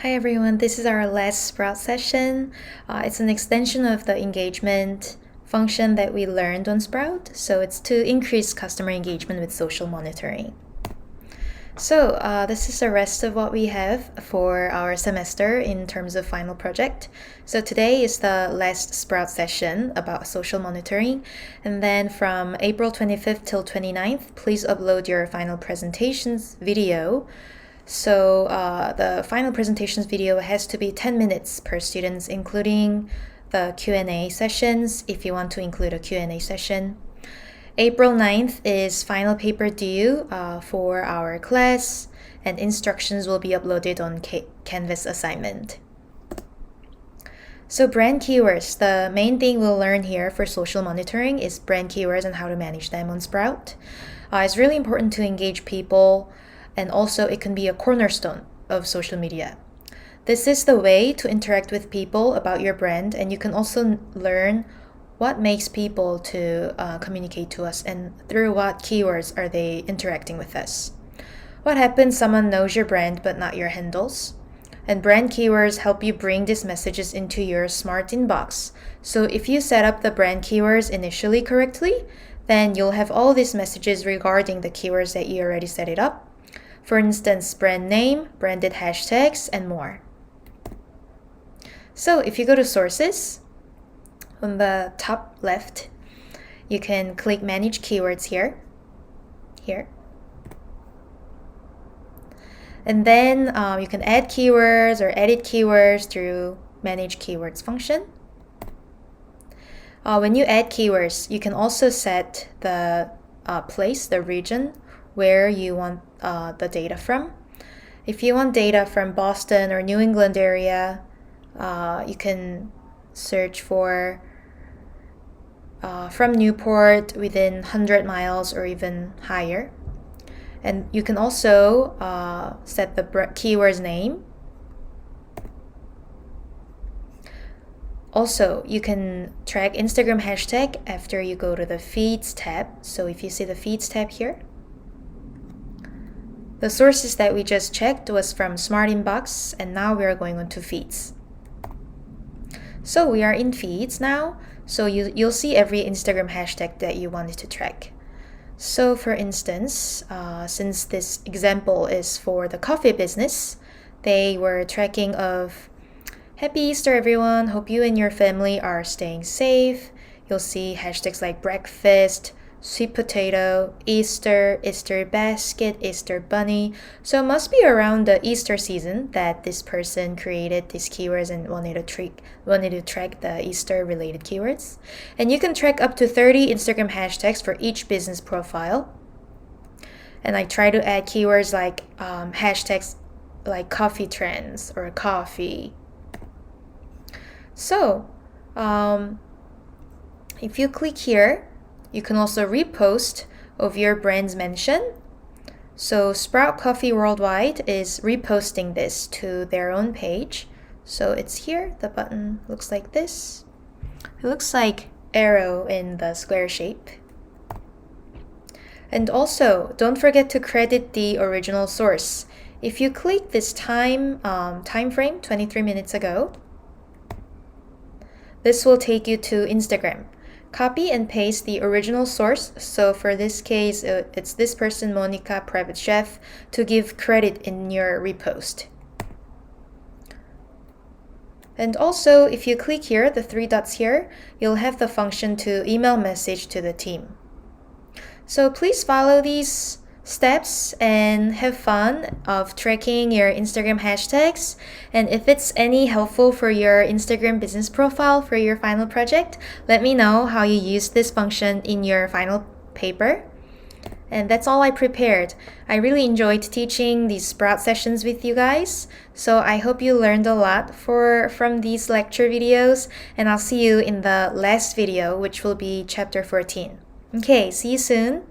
Hi everyone, this is our last Sprout session. It's an extension of the engagement function that we learned on Sprout. So it's to increase customer engagement with social monitoring. So this is the rest of what we have for our semester in terms of final project. So today is the last Sprout session about social monitoring. And then from April 25th till 29th, please upload your final presentations video. So the final presentations video has to be 10 minutes per student, including the Q&A sessions, if you want to include a Q&A session. April 9th is final paper due for our class, and instructions will be uploaded on Canvas assignment. So brand keywords, the main thing we'll learn here for social monitoring is brand keywords and how to manage them on Sprout. It's really important to engage people, and also it can be a cornerstone of social media. This is the way to interact with people about your brand, and you can also learn what makes people to communicate to us and through what keywords are they interacting with us. What happens someone knows your brand but not your handles? And brand keywords help you bring these messages into your smart inbox. So if you set up the brand keywords initially correctly, then you'll have all these messages regarding the keywords that you already set it up. For instance, brand name, branded hashtags, and more. So if you go to sources, on the top left, you can click manage keywords here. And then you can add keywords or edit keywords through manage keywords function. When you add keywords, you can also set the place, the region, where you want the data from. If you want data from Boston or New England area, you can search for from Newport within 100 miles or even higher. And you can also set the keyword's name. Also, you can track Instagram hashtag after you go to the feeds tab. So if you see the feeds tab here, the sources that we just checked was from Smart Inbox, and now we are going on to feeds. So we are in feeds now, so you'll see every Instagram hashtag that you wanted to track. So for instance, since this example is for the coffee business, they were tracking of Happy Easter everyone, hope you and your family are staying safe. You'll see hashtags like breakfast, sweet potato, Easter, Easter basket, Easter bunny. So it must be around the Easter season that this person created these keywords and wanted to track the Easter related keywords. And you can track up to 30 Instagram hashtags for each business profile. And I try to add keywords like hashtags like coffee trends or coffee. So if you click here, you can also repost of your brand's mention. So Sprout Coffee Worldwide is reposting this to their own page. So it's here, the button looks like this. It looks like arrow in the square shape. And also, don't forget to credit the original source. If you click this time frame, 23 minutes ago, this will take you to Instagram. Copy and paste the original source. So for this case, it's this person, Monica, private chef, to give credit in your repost. And also, if you click here, the three dots here, you'll have the function to email message to the team. So please follow these steps and have fun of tracking your Instagram hashtags. And if it's any helpful for your Instagram business profile for your final project, let me know how you use this function in your final paper. And that's all I prepared. I really enjoyed teaching these Sprout sessions with you guys. So I hope you learned a lot from these lecture videos, and I'll see you in the last video, which will be chapter 14. Okay, see you soon.